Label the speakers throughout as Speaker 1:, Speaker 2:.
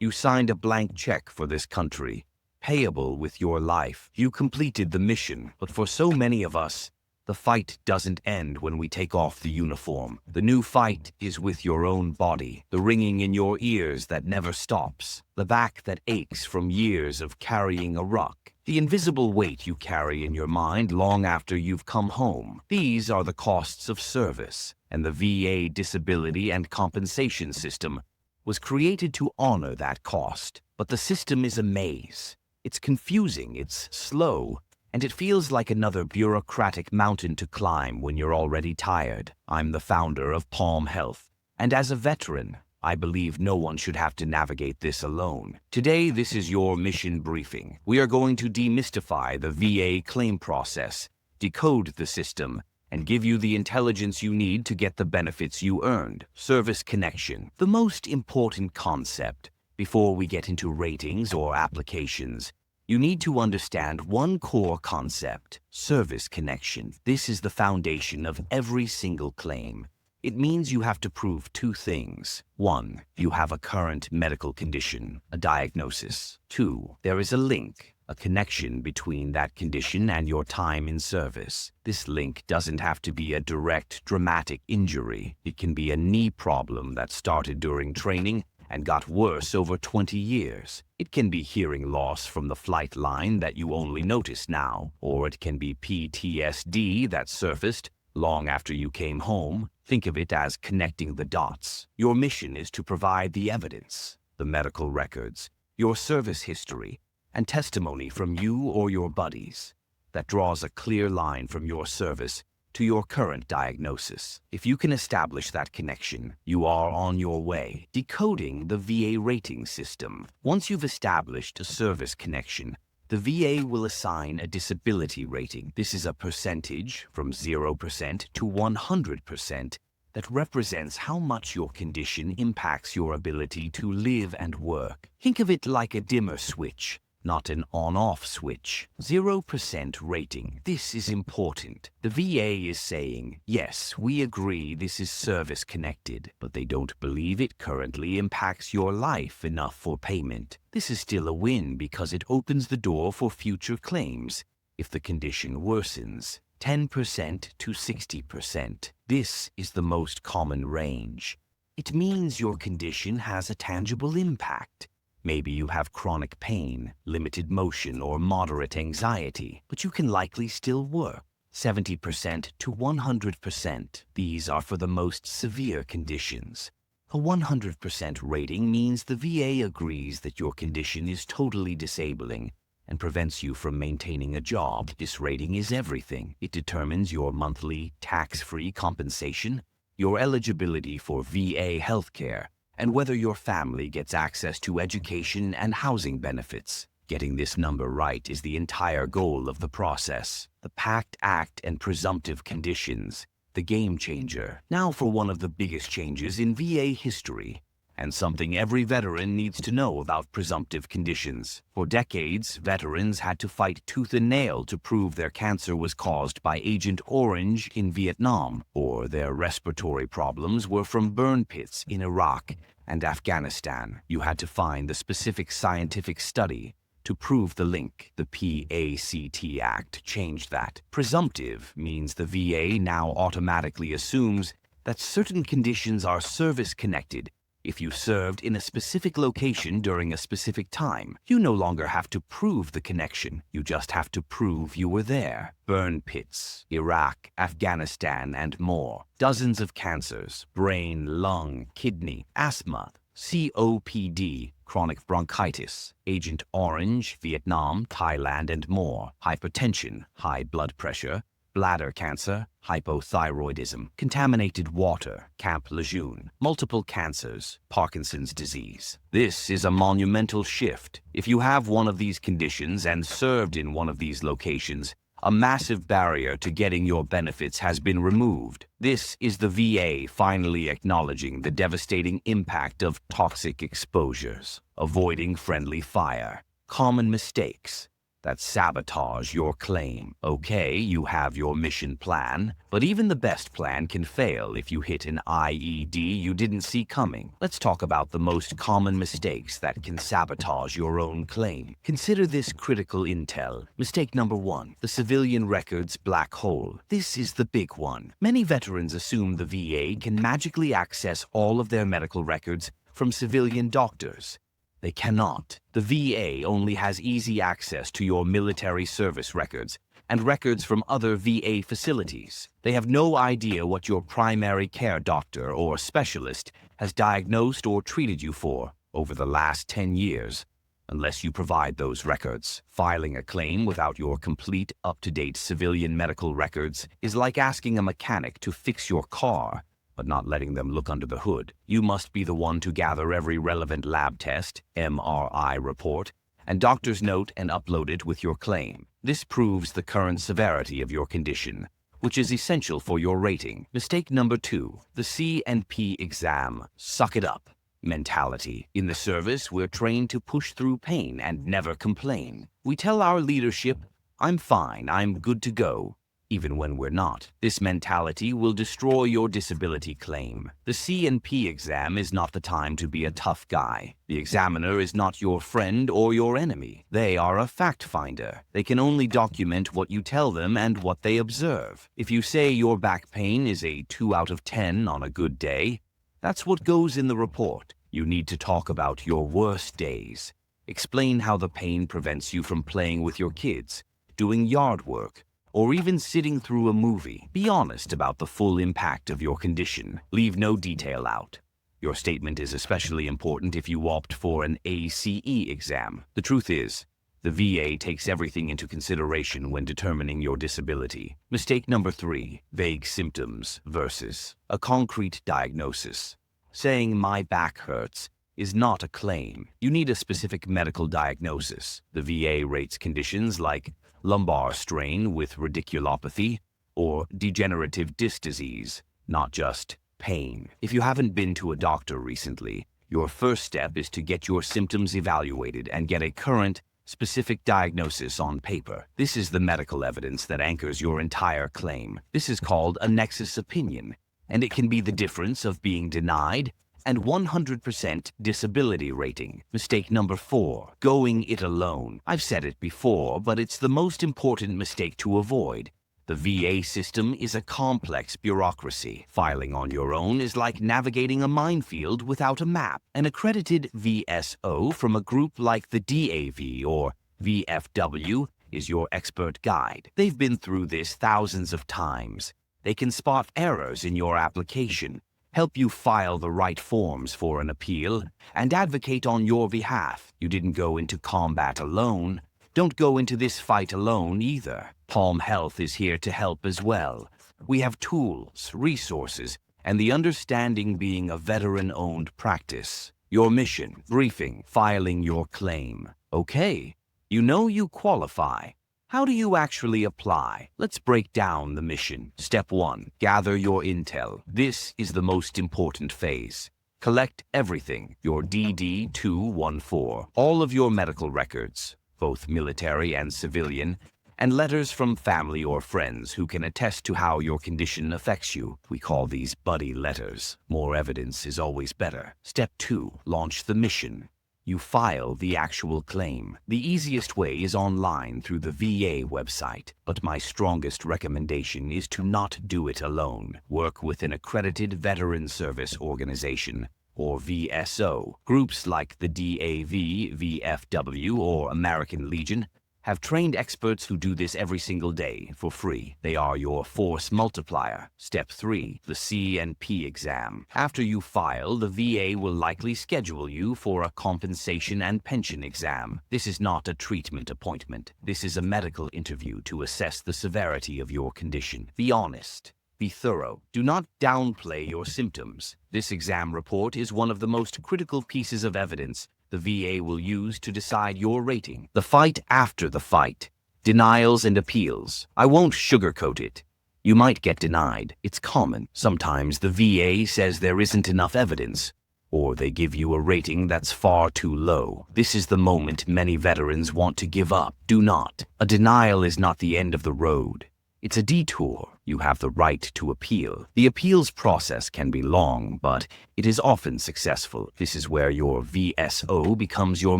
Speaker 1: You signed a blank check for this country, payable with your life. You completed the mission, but for so many of us, the fight doesn't end when we take off the uniform. The new fight is with your own body, the ringing in your ears that never stops, the back that aches from years of carrying a ruck, the invisible weight you carry in your mind long after you've come home. These are the costs of service, and the VA Disability and Compensation System was created to honor that cost. But the system is a maze. It's confusing, it's slow, and it feels like another bureaucratic mountain to climb when you're already tired. I'm the founder of Palm Health, and as a veteran, I believe no one should have to navigate this alone. Today, this is your mission briefing. We are going to demystify the VA claim process, decode the system, and give you the intelligence you need to get the benefits you earned. Service connection, the most important concept. Before we get into ratings or applications, you need to understand one core concept: service connection. This is the foundation of every single claim. It means you have to prove two things. 1, you have a current medical condition, a diagnosis. 2, there is a link, a connection between that condition and your time in service. This link doesn't have to be a direct, dramatic injury. It can be a knee problem that started during training and got worse over 20 years. It can be hearing loss from the flight line that you only notice now, or it can be PTSD that surfaced long after you came home. Think of it as connecting the dots. Your mission is to provide the evidence, the medical records, your service history, and testimony from you or your buddies that draws a clear line from your service to your current diagnosis. If you can establish that connection, you are on your way. Decoding the VA rating system. Once you've established a service connection, the VA will assign a disability rating. This is a percentage from 0% to 100% that represents how much your condition impacts your ability to live and work. Think of it like a dimmer switch, not an on-off switch. 0% rating. This is important. The VA is saying, yes, we agree this is service-connected, but they don't believe it currently impacts your life enough for payment. This is still a win because it opens the door for future claims if the condition worsens. 10% to 60%. This is the most common range. It means your condition has a tangible impact. Maybe you have chronic pain, limited motion, or moderate anxiety, but you can likely still work. 70% to 100%. These are for the most severe conditions. A 100% rating means the VA agrees that your condition is totally disabling and prevents you from maintaining a job. This rating is everything. It determines your monthly tax-free compensation, your eligibility for VA healthcare, and whether your family gets access to education and housing benefits. Getting this number right is the entire goal of the process. The PAC Act and presumptive conditions, the game changer. Now for one of the biggest changes in VA history, and something every veteran needs to know about presumptive conditions. For decades, veterans had to fight tooth and nail to prove their cancer was caused by Agent Orange in Vietnam, or their respiratory problems were from burn pits in Iraq and Afghanistan. You had to find the specific scientific study to prove the link. The PAC Act changed that. Presumptive means the VA now automatically assumes that certain conditions are service-connected. If you served in a specific location during a specific time, you no longer have to prove the connection. You just have to prove you were there. Burn pits, Iraq, Afghanistan, and more. Dozens of cancers, brain, lung, kidney, asthma, COPD, chronic bronchitis, Agent Orange, Vietnam, Thailand, and more. Hypertension, high blood pressure, bladder cancer, hypothyroidism, contaminated water, Camp Lejeune, multiple cancers, Parkinson's disease. This is a monumental shift. If you have one of these conditions and served in one of these locations, a massive barrier to getting your benefits has been removed. This is the VA finally acknowledging the devastating impact of toxic exposures, avoiding friendly fire, common mistakes, that sabotage your claim. Okay, you have your mission plan, but even the best plan can fail if you hit an IED you didn't see coming. Let's talk about the most common mistakes that can sabotage your own claim. Consider this critical intel. Mistake number 1, the civilian records black hole. This is the big one. Many veterans assume the VA can magically access all of their medical records from civilian doctors. They cannot. The VA only has easy access to your military service records and records from other VA facilities. They have no idea what your primary care doctor or specialist has diagnosed or treated you for over the last 10 years, unless you provide those records. Filing a claim without your complete, up-to-date civilian medical records is like asking a mechanic to fix your car, but not letting them look under the hood. You must be the one to gather every relevant lab test, MRI report, and doctor's note and upload it with your claim. This proves the current severity of your condition, which is essential for your rating. Mistake number 2, the C&P exam. Suck it up mentality. In the service, we're trained to push through pain and never complain. We tell our leadership, "I'm fine, I'm good to go," even when we're not. This mentality will destroy your disability claim. The C&P exam is not the time to be a tough guy. The examiner is not your friend or your enemy. They are a fact finder. They can only document what you tell them and what they observe. If you say your back pain is a 2 out of 10 on a good day, that's what goes in the report. You need to talk about your worst days. Explain how the pain prevents you from playing with your kids, doing yard work, or even sitting through a movie. Be honest about the full impact of your condition. Leave no detail out. Your statement is especially important if you opt for an ACE exam. The truth is, the VA takes everything into consideration when determining your disability. Mistake number 3, vague symptoms versus a concrete diagnosis. Saying "my back hurts" is not a claim. You need a specific medical diagnosis. The VA rates conditions like lumbar strain with radiculopathy or degenerative disc disease, not just pain. If you haven't been to a doctor recently, your first step is to get your symptoms evaluated and get a current, specific diagnosis on paper. This is the medical evidence that anchors your entire claim. This is called a nexus opinion, and it can be the difference of being denied and 100% disability rating. Mistake number 4, going it alone. I've said it before, but it's the most important mistake to avoid. The VA system is a complex bureaucracy. Filing on your own is like navigating a minefield without a map. An accredited VSO from a group like the DAV or VFW is your expert guide. They've been through this thousands of times. They can spot errors in your application, help you file the right forms for an appeal, and advocate on your behalf. You didn't go into combat alone. Don't go into this fight alone either. Palm Health is here to help as well. We have tools, resources, and the understanding being a veteran-owned practice. Your mission, briefing, filing your claim. Okay, you know you qualify. How do you actually apply? Let's break down the mission. Step 1, gather your intel. This is the most important phase. Collect everything, your DD-214, all of your medical records, both military and civilian, and letters from family or friends who can attest to how your condition affects you. We call these buddy letters. More evidence is always better. Step 2, launch the mission. You file the actual claim. The easiest way is online through the VA website, but my strongest recommendation is to not do it alone. Work with an accredited veteran service organization, or VSO. Groups like the DAV, VFW, or American Legion have trained experts who do this every single day for free. They are your force multiplier. Step 3, the C&P exam. After you file, the VA will likely schedule you for a compensation and pension exam. This is not a treatment appointment. This is a medical interview to assess the severity of your condition. Be honest. Be thorough. Do not downplay your symptoms. This exam report is one of the most critical pieces of evidence the VA will use to decide your rating. The fight after the fight. Denials and appeals. I won't sugarcoat it. You might get denied. It's common. Sometimes the VA says there isn't enough evidence, or they give you a rating that's far too low. This is the moment many veterans want to give up. Do not. A denial is not the end of the road. It's a detour. You have the right to appeal. The appeals process can be long, but it is often successful. This is where your VSO becomes your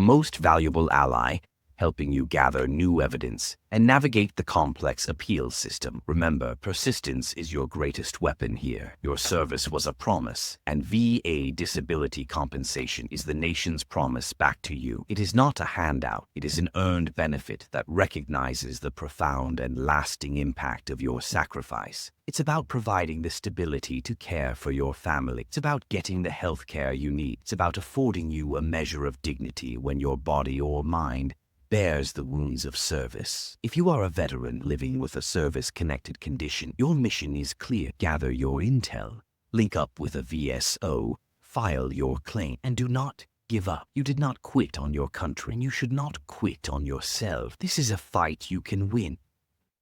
Speaker 1: most valuable ally, helping you gather new evidence and navigate the complex appeals system. Remember, persistence is your greatest weapon here. Your service was a promise, and VA disability compensation is the nation's promise back to you. It is not a handout. It is an earned benefit that recognizes the profound and lasting impact of your sacrifice. It's about providing the stability to care for your family. It's about getting the health care you need. It's about affording you a measure of dignity when your body or mind bears the wounds of service. If you are a veteran living with a service-connected condition, your mission is clear. Gather your intel, link up with a VSO, file your claim, and do not give up. You did not quit on your country, and you should not quit on yourself. This is a fight you can win.